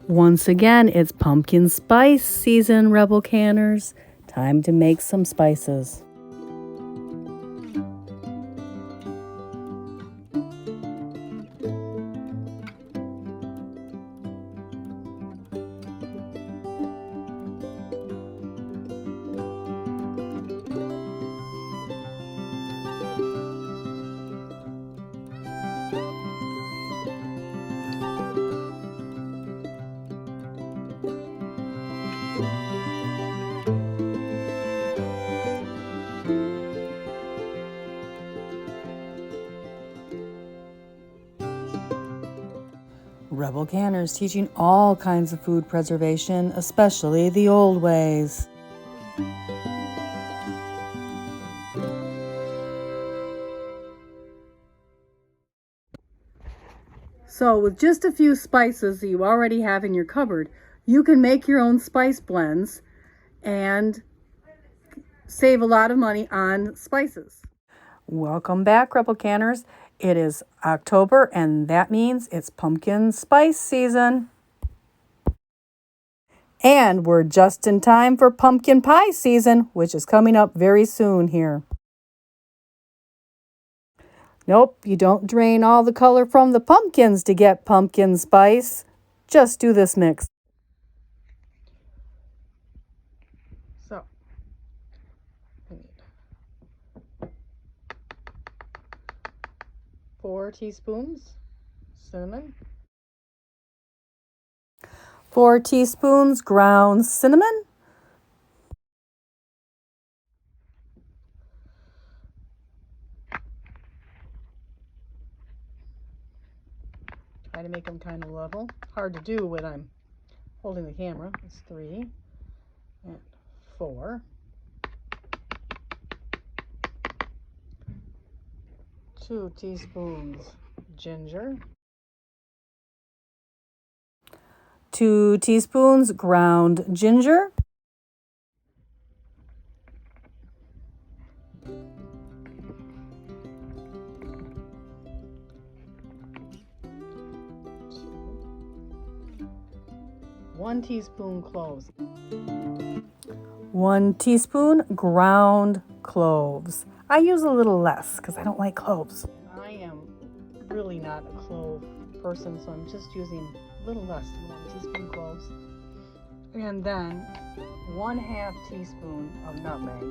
Once again, it's pumpkin spice season, Rebel Canners. Time to make some spices. Rebel Canners teaching all kinds of food preservation, especially the old ways. So with just a few spices that you already have in your cupboard, you can make your own spice blends and save a lot of money on spices. Welcome back, Rebel Canners. It is October, and that means it's pumpkin spice season. And we're just in time for pumpkin pie season, which is coming up very soon here. Nope, you don't drain all the color from the pumpkins to get pumpkin spice. Just do this mix. So, I need 4 teaspoons cinnamon, 4 teaspoons ground cinnamon, 'Try to make them kind of level. Hard to do when I'm holding the camera. It's 3 and 4. 2 teaspoons ginger. 2 teaspoons ground ginger. 1 teaspoon cloves. 1 teaspoon ground cloves. I use a little less because I don't like cloves. I am really not a clove person, so I'm just using a little less than 1 teaspoon cloves. And then 1/2 teaspoon of nutmeg.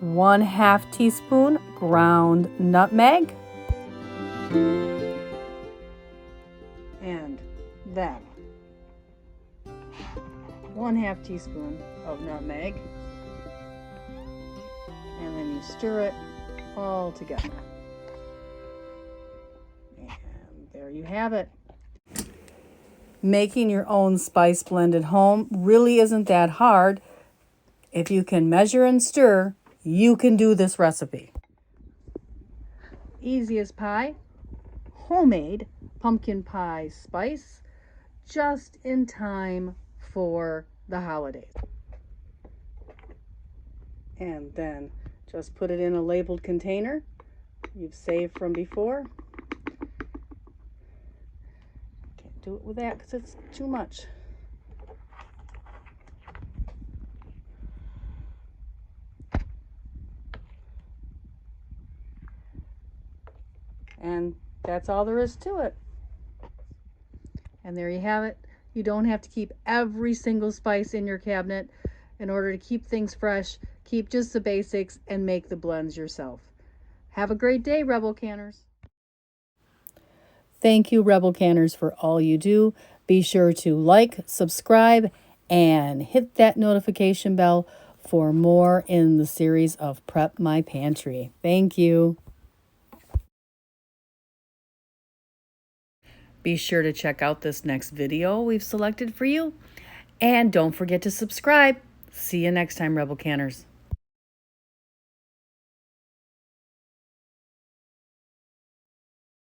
1/2 teaspoon ground nutmeg. And then 1/2 teaspoon of nutmeg. And then you stir it all together. And there you have it. Making your own spice blend at home really isn't that hard. If you can measure and stir, you can do this recipe. Easy as pie, homemade pumpkin pie spice, just in time for the holidays. And then just put it in a labeled container you've saved from before. Can't do it with that because it's too much. And that's all there is to it. And there you have it. You don't have to keep every single spice in your cabinet in order to keep things fresh. Keep just the basics and make the blends yourself. Have a great day, Rebel Canners. Thank you, Rebel Canners, for all you do. Be sure to like, subscribe, and hit that notification bell for more in the series of Prep My Pantry. Thank you. Be sure to check out this next video we've selected for you. And don't forget to subscribe. See you next time, Rebel Canners.